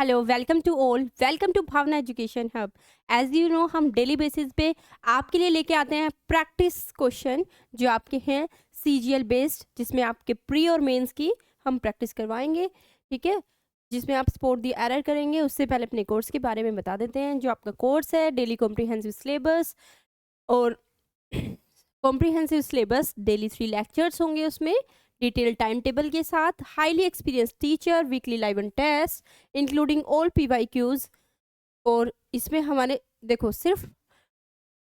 Hello, welcome to all, welcome to Bhavna education hub. As you know, हम daily basis पे आपके लिए लेके आते हैं प्रैक्टिस क्वेश्चन जो आपके हैं सीजीएल बेस्ड, जिसमें आपके प्री और मेंस की हम प्रैक्टिस करवाएंगे। ठीक है, जिसमें आप स्पॉट दी एरर करेंगे। उससे पहले अपने कोर्स के बारे में बता देते हैं। जो आपका कोर्स है डेली कॉम्प्रिहेंसिव सिलेबस और कॉम्प्रिहेंसिव सिलेबस, डेली 3 लेक्चर्स होंगे उसमें, डिटेल टाइम टेबल के साथ, highly experience teacher, weekly live and test including all PYQs. और इसमें हमारे देखो, सिर्फ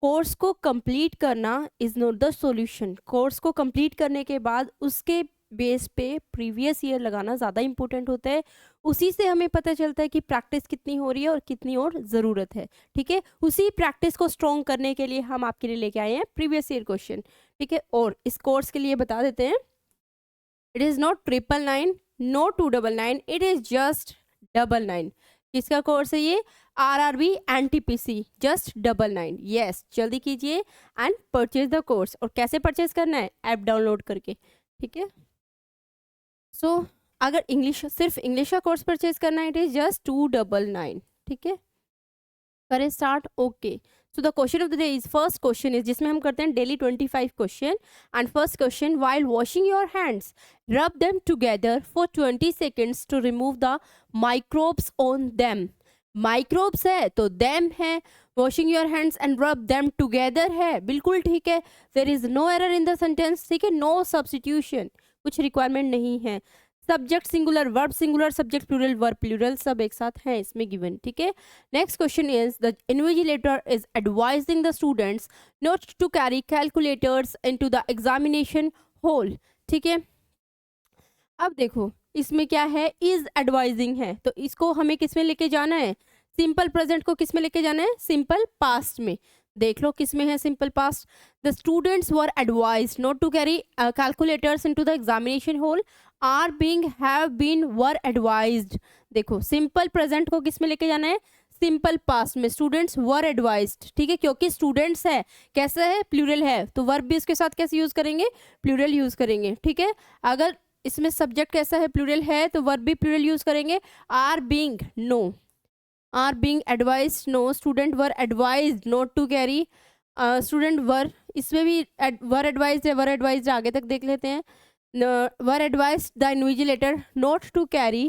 कोर्स को कंप्लीट करना is not the solution. Course को कंप्लीट करने के बाद उसके बेस पे प्रीवियस ईयर लगाना ज़्यादा इंपॉर्टेंट होता है। उसी से हमें पता चलता है कि प्रैक्टिस कितनी हो रही है और कितनी और ज़रूरत है। ठीक है, उसी प्रैक्टिस को स्ट्रॉन्ग करने के लिए हम आपके लिए लेके आए हैं प्रीवियस ईयर क्वेश्चन। ठीक है, और इस कोर्स के लिए बता देते हैं, it is not 999, no 299, it is just 99। किसका कोर्स है ये? RRB NTPC, just 99। यस, जल्दी कीजिए एंड परचेज द कोर्स। और कैसे परचेज करना है? ऐप डाउनलोड करके। ठीक है, सो अगर इंग्लिश, सिर्फ इंग्लिश का कोर्स परचेज करना है, इट इज़ जस्ट 299। ठीक है, करें start. Okay, so the question of the day is, first question is, जिसमें हम करते हैं daily 25 question. And first question, while washing your hands rub them together for 20 seconds to remove the microbes on them. Microbes है तो them है, washing your hands and rub them together है, बिल्कुल ठीक है। There is no error in the sentence. ठीक है, no substitution, कुछ रिक्वायरमेंट नहीं है। Subject singular, verb singular, subject plural, verb plural, सब एक साथ हैं इसमें गिवन। ठीक है, next question is, the invigilator is advising the students not to carry calculators into the examination hall. ठीक है, अब देखो इसमें क्या है, इज एडवाइजिंग है तो इसको हमें किस में लेके जाना है? सिंपल प्रेजेंट को किस में लेके जाना है? सिंपल पास्ट में। देख लो किस में है simple past. The students were advised not to carry calculators into the examination hall, are being, have been, were advised. देखो सिंपल प्रेजेंट को किस में लेके जाना है? सिंपल पास्ट में। Students were advised. ठीक है, क्योंकि स्टूडेंट्स है, कैसा है? प्लूरल है, तो वर्ब भी इसके साथ कैसे यूज करेंगे? प्लूरल यूज करेंगे। ठीक है, अगर इसमें सब्जेक्ट कैसा है? प्लूरल है, तो वर्ब भी प्लूरल यूज करेंगे। Are being, no, are being advised, no, student were advised not to carry, student were, इसमें भी वर एडवाइज्ड है, वर एडवाइज्ड आगे तक देख लेते हैं। Were advised the invigilator not to carry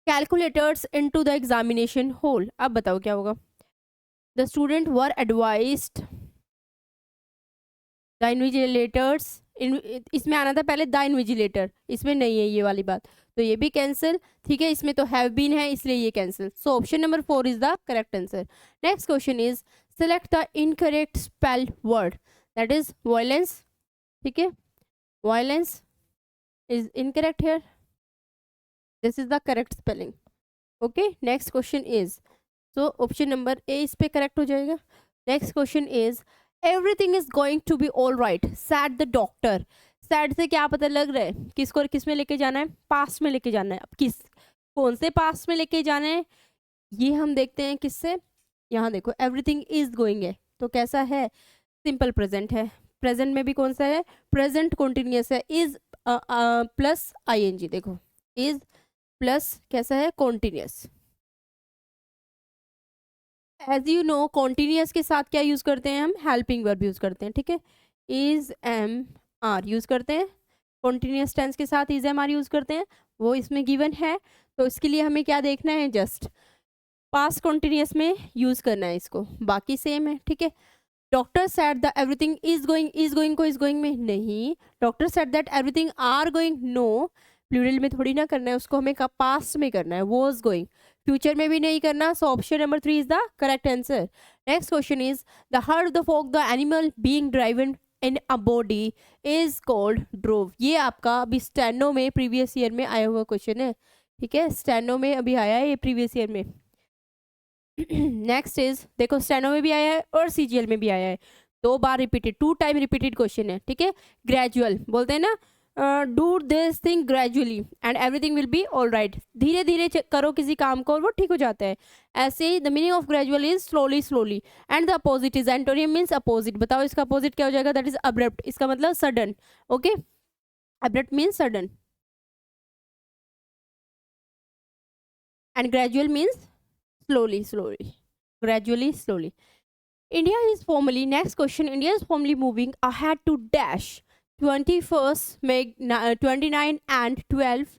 calculators into the examination hall. अब बताओ क्या होगा? The student were advised the invigilators, इसमें आना था पहले द इन्विजिलेटर, इसमें नहीं है ये वाली बात, तो ये भी कैंसिल। ठीक है, इसमें तो हैव बीन है इसलिए ये cancel. So option number 4 is the correct answer. Next question is, select the incorrect spelled word, that is violence. ठीक है, violence is incorrect here, this is the correct spelling. Okay, next question is, so option number A इस पे correct हो जाएगा। Next question is, everything is going to be all right said the doctor. Said से क्या पता लग रहा है? किसको किस में लेके जाना है? पास्ट में लेके जाना है। अब किस, कौन से पास्ट में लेके जाना है ये हम देखते हैं किससे। यहाँ देखो एवरीथिंग इज गोइंग है तो कैसा है? सिंपल प्रेजेंट है। प्रेजेंट में भी कौन सा है? प्रेजेंट कॉन्टिन्यूस है। इज प्लस ING, देखो इज प्लस कैसा है? Continuous. As you know, continuous के साथ क्या यूज करते हैं हम? हेल्पिंग वर्ब यूज करते हैं। ठीक है, इज एम आर यूज करते हैं। कॉन्टिन्यूस टेंस के साथ इज एम आर यूज करते हैं, वो इसमें गिवन है। तो इसके लिए हमें क्या देखना है? जस्ट पास्ट कॉन्टिन्यूस में यूज करना है इसको, बाकी सेम है। ठीक है, doctor said the everything is going, is going को इज गोइंग में नहीं, doctor said that everything are going, no, plural में थोड़ी ना करना है उसको, हमें का पास्ट में करना है, वॉज गोइंग। फ्यूचर में भी नहीं करना। So option number 3 is the correct answer. Next question is, the herd, the flock, the animal being driven in a body is called drove. ये आपका अभी स्टेनो में प्रीवियस ईयर में आया हुआ क्वेश्चन है। ठीक है, स्टेनो में अभी आया है ये प्रीवियस ईयर में। नेक्स्ट इज, देखो स्टेनो में भी आया है और CGL में भी आया है, 2 बार रिपीटेड, 2 टाइम रिपीटेड क्वेश्चन है। ठीक है, ग्रेजुअल बोलते हैं ना, do this thing gradually and everything will be all right. धीरे धीरे करो किसी काम को और वो ठीक हो जाता है। ऐसे ही the meaning of gradual is slowly slowly. And the opposite is, antonym means opposite. बताओ इसका अपोजिट क्या हो जाएगा? दैट इज अब्रप्ट, इसका मतलब sudden. Okay, abrupt means sudden. and gradual means slowly, slowly, gradually, slowly. India is formally, next question, India is formally moving ahead to dash 21st Meg 29 and 12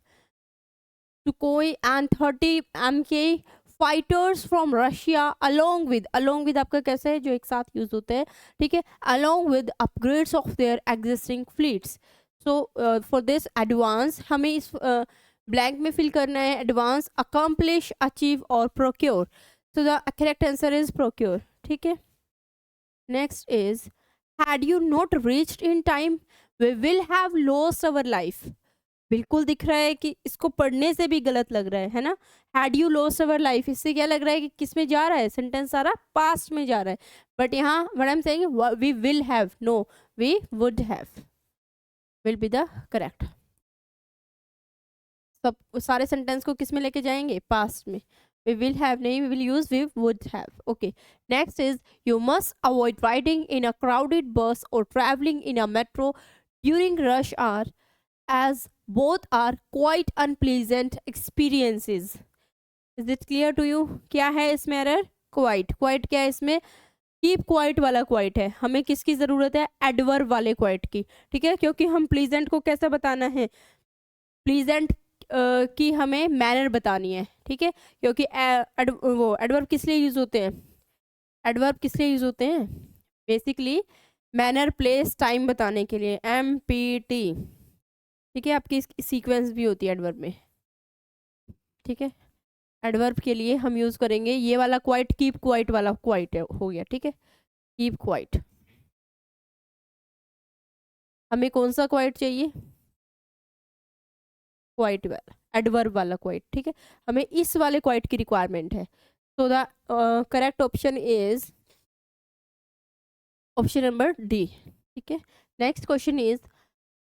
Sukhoi and 30 MK fighters from Russia along with आपका कैसे है जो एक साथ use होते हैं, ठीक है, along with upgrades of their existing fleets. So for this advance हमें इस ब्लैंक में फिल करना है एडवांस, accomplish, achieve और procure. So the correct answer is procure. ठीक है. Next is, had you not reached in time, we will have lost our life. बिल्कुल दिख रहा है कि इसको पढ़ने से भी गलत लग रहा है ना. Had you lost our life, इससे क्या लग रहा है कि किस में जा रहा है, सेंटेंस सारा पास्ट में जा रहा है. बट यहाँ what I am saying, we will have, no we would have will be the correct. सब सारे सेंटेंस को किस में लेके जाएंगे, पास्ट में. we will have नहीं, we will use we would have. Okay, next is, you must avoid riding in a crowded bus or traveling in a metro during rush hour, as both are quite unpleasant experiences. Is it clear to you? क्या है इसमें error, quite. Quite क्या है इसमें, keep quiet वाला quite है. हमें किसकी ज़रूरत है, एडवर्ब वाले क्वाइट की, ठीक है, क्योंकि हम प्लीजेंट को कैसे बताना है, प्लीजेंट की हमें मैनर बतानी है, ठीक है, क्योंकि वो एडवर्ब किस लिए यूज़ होते हैं, एडवर्ब किस लिए यूज़ होते हैं, बेसिकली मैनर, प्लेस, टाइम बताने के लिए, MPT, ठीक है. आपकी सीक्वेंस भी होती है एडवर्ब में, ठीक है. एडवर्ब के लिए हम यूज़ करेंगे ये वाला क्वाइट, कीप क्वाइट वाला क्वाइट है, हो गया, ठीक है, कीप क्वाइट. हमें कौन सा क्वाइट चाहिए, क्वाइट वाला, एडवर्ब वाला क्वाइट, ठीक है, हमें इस वाले क्वाइट की रिक्वायरमेंट है. So the correct option is option number D, ठीक है. Next question is,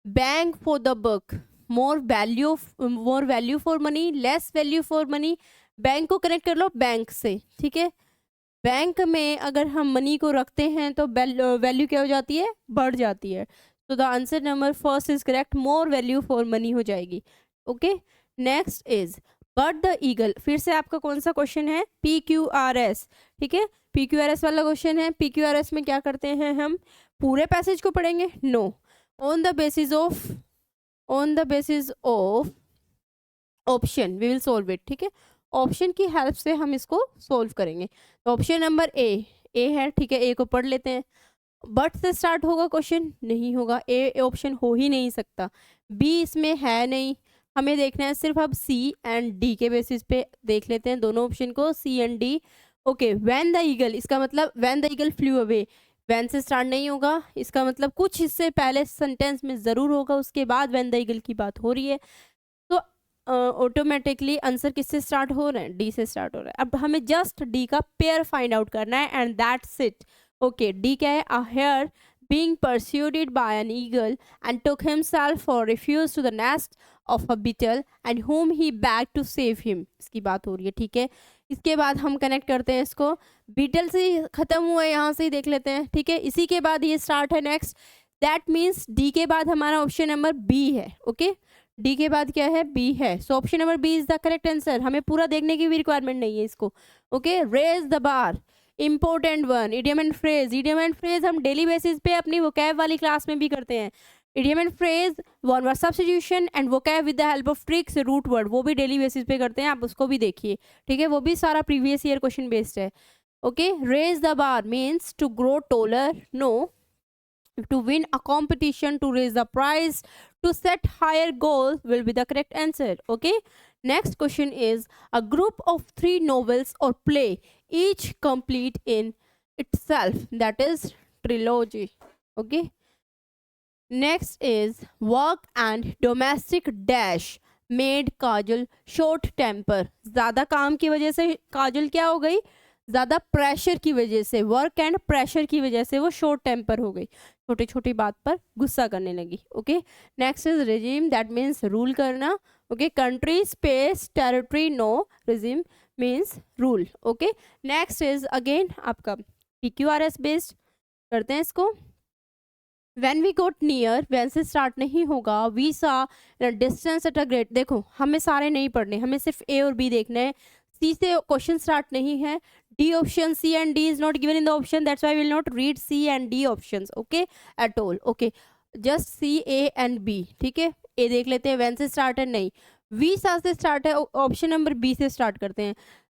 bank for the book, more value for money, less value for money. Bank को कनेक्ट कर लो बैंक से, ठीक है. बैंक में अगर हम मनी को रखते हैं तो वैल्यू क्या हो जाती है, बढ़ जाती है. तो the answer number first is correct, more value for money हो जाएगी. Okay, next is, but the eagle, फिर से आपका कौन सा क्वेश्चन है, PQRS, ठीक है, PQRS वाला क्वेश्चन है. PQRS में क्या करते हैं हम, पूरे पैसेज को पढ़ेंगे, no, on the basis of option we will solve it, ठीक है. ऑप्शन की हेल्प से हम इसको सॉल्व करेंगे. तो ऑप्शन नंबर ए है, ठीक है, ए को पढ़ लेते हैं. बट से स्टार्ट होगा क्वेश्चन, नहीं होगा, ए ऑप्शन हो ही नहीं सकता. बी इसमें है नहीं, हमें देखना है सिर्फ अब सी एंड डी के बेसिस पे देख लेते हैं दोनों ऑप्शन को, C and D. Okay, when the eagle, इसका मतलब when the eagle flew away, when से स्टार्ट नहीं होगा, इसका मतलब कुछ इससे पहले सेंटेंस में ज़रूर होगा, उसके बाद वैन द ईगल की बात हो रही है. तो ऑटोमेटिकली आंसर किससे स्टार्ट हो रहा है, डी से स्टार्ट हो रहा है. अब हमें जस्ट डी का पेयर फाइंड आउट करना है and that's it. Okay, D क्या है, a hare being pursued by an eagle and took himself or refused to the nest of a beetle and whom he begged to save him. इसकी बात हो रही है, ठीक है. इसके बाद हम कनेक्ट करते हैं इसको, बीटल से ख़त्म हुआ है, यहाँ से ही देख लेते हैं, ठीक है. इसी के बाद ये स्टार्ट है नेक्स्ट, दैट मीन्स डी के बाद हमारा ऑप्शन नंबर बी है. ओके, डी के बाद क्या है, बी है. So option number B is the correct answer. हमें पूरा देखने की भी रिक्वायरमेंट नहीं है इसको. Okay, raise the bar, important one. Idiom and phrase, idiom and phrase हम डेली बेसिस पे अपनी वोकैब वाली क्लास में भी करते हैं. Idiom and phrase, one word substitution and vocab with the help of tricks, root word, वो भी डेली बेसिस पे करते हैं, आप उसको भी देखिए, ठीक है. वो भी सारा प्रीवियस ईयर क्वेश्चन बेस्ड है. Okay, raise the bar means to grow taller, no, to win a competition, to raise the prize, to set higher goal will be the correct answer. Okay, next question is, a group of 3 novels or play, each complete in itself, that is trilogy. Okay, next is, work and domestic dash made Kajal short temper. ज़्यादा काम की वजह से काजल क्या हो गई, ज़्यादा pressure की वजह से, वर्क एंड प्रेशर की वजह से वो शॉर्ट टेम्पर हो गई, छोटी छोटी बात पर गुस्सा करने लगी. Okay, next is regime, that means rule करना. Okay, country, space, territory, no, regime means rule. Okay, next is again आपका PQRS बेस्ड, करते हैं इसको. When we got near, when से स्टार्ट नहीं होगा, we saw distance at a great. देखो हमें सारे नहीं पढ़ने, हमें सिर्फ ए और बी देखना है। सी से क्वेश्चन स्टार्ट नहीं है। D option, C and D is not given in the option, that's why we will not read C and D options, okay, at all, okay, just C A and B, ठीक है। ए देख लेते हैं, when से start है नहीं, we saw से start है, ऑप्शन नंबर बी से स्टार्ट करते हैं।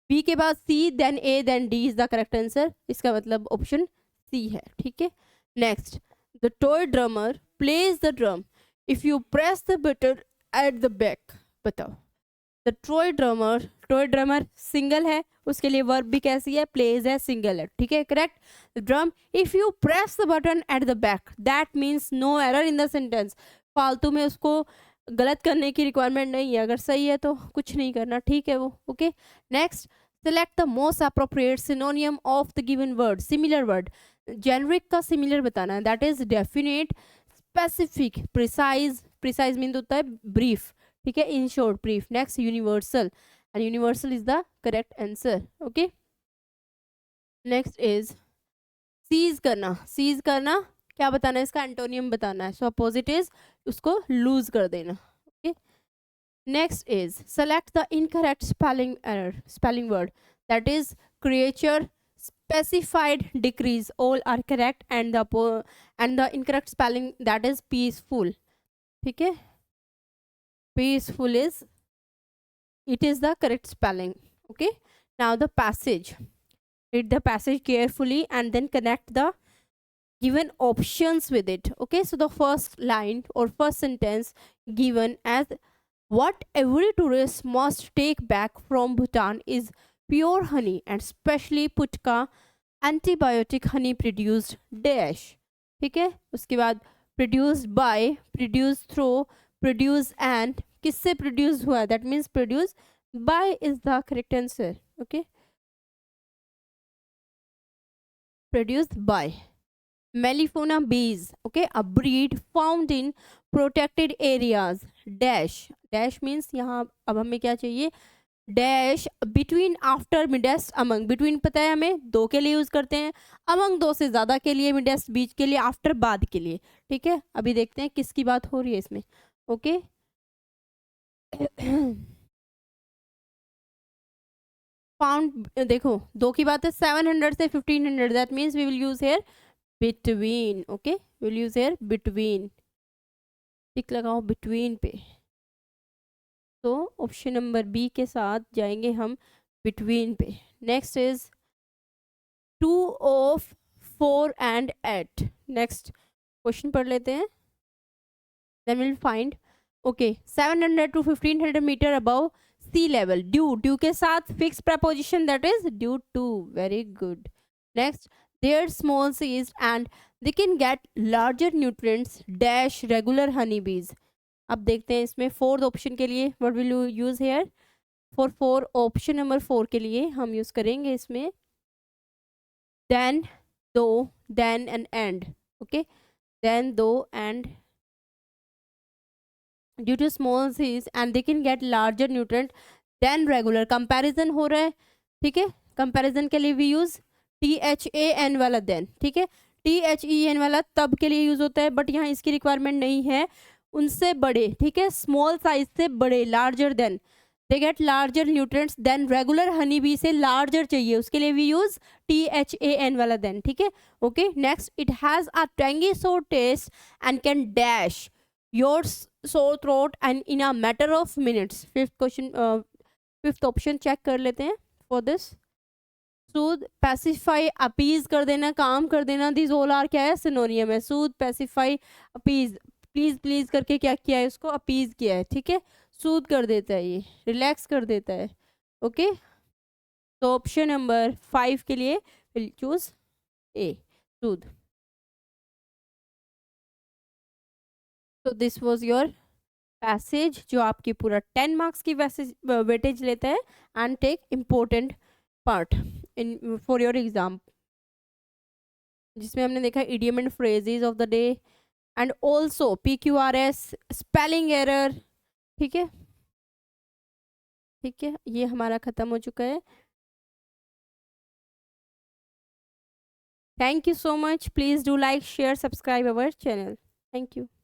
बी के बाद C then A then D is the correct answer, इसका मतलब ऑप्शन सी है, ठीक है। Next, the toy drummer plays the drum if you press the button at the back. बताओ, द टॉय ड्रमर सिंगल है, उसके लिए वर्ब भी कैसी है, प्लेज है, सिंगल है, ठीक है, correct. The drum if you press the button at the back, that means no error in the sentence. फालतू में उसको गलत करने की रिक्वायरमेंट नहीं है, अगर सही है तो कुछ नहीं करना, ठीक है वो, okay. Next, select the most appropriate synonym of the given word, similar word. Generic का सिमिलर बताना है, that is definite, specific, precise, precise mean होता है ब्रीफ, ठीक है, in short brief. Next, universal, and universal is the correct answer, okay. Next is cease करना, cease करना क्या बताना है, इसका एंटोनियम बताना है, सो अपोजिट इज उसको लूज कर देना, okay. Next is select the incorrect spelling error, spelling word, that is creature, specified, decrease, all are correct, and the incorrect spelling, that is peaceful, ठीक है, peaceful is, it is the correct spelling, okay। Now the passage, read the passage carefully and then connect the given options with it, okay। So the first line or first sentence given as, what every tourist must take back from Bhutan is pure honey and specially putka antibiotic honey produced dash, ठीक है। उसके बाद produced by, produce through, produce and, किससे produce हुआ है, that means produce by is the correct answer, okay. Produced by melipona bees, okay, a breed found in protected areas dash, dash means यहाँ अब हमें क्या चाहिए, dash between after midst among, between पता है हमें दो के लिए यूज करते हैं, अमंग दो से ज्यादा के लिए, मिडेस्ट बीच के लिए, आफ्टर बाद के लिए, ठीक है। अभी देखते हैं किसकी बात हो रही है इसमें, ओके। फाउंड, देखो दो की बात है, 700 से 1500, that means we will use here between, okay, will use here between, tick लगाओ बिटवीन पे। तो ऑप्शन नंबर बी के साथ जाएंगे हम बिटवीन पे। Next is 2 of 4 and 8। Next question पढ़ लेते हैं, then will find, okay. 700 to 1500 metre above sea level, due, due के साथ fix preposition, that is due to, very good. Next, there small size and they can get larger nutrients dash regular honey bees. अब देखते हैं इसमें fourth option के लिए what will you use here, for 4, option number 4 के लिए हम use करेंगे इसमें then, though, then and, okay, then, though and, due to small size and they can get larger nutrient than regular, comparison हो रहा है, ठीक है। कंपैरिजन के लिए भी यूज THAN वाला देन, ठीक है। THEN वाला तब के लिए यूज होता है, बट यहाँ इसकी रिक्वायरमेंट नहीं है, उनसे बड़े, ठीक है, स्मॉल साइज से बड़े, larger than, they get larger nutrients than regular honey bee से लार्जर चाहिए, उसके लिए वी यूज THAN वाला देन, ठीक है, okay. Next, it has a tangy sore taste and can dash your sore throat and in a matter of minutes. Fifth question, fifth option check कर लेते हैं for this, soothe, pacify, appease कर देना, काम कर देना, दिस ऑल आर क्या है, सिनोनियम है। सूद, पैसिफाई, अपीज, प्लीज प्लीज करके क्या किया है, उसको अपीज किया है, ठीक है, सूद कर देता है, ये रिलैक्स कर देता है, ओके। तो ऑप्शन नंबर 5 के लिए विल चूज ए, सूद। तो दिस वाज योर पैसेज, जो आपकी पूरा 10 मार्क्स की वेटेज लेता है and take important part in for your exam, जिसमें हमने देखा idiom and phrases of the day and also PQRS, spelling error, ठीक है, ठीक है, ये हमारा खत्म हो चुका है। Thank you so much. Please do like, share, subscribe our channel. Thank you.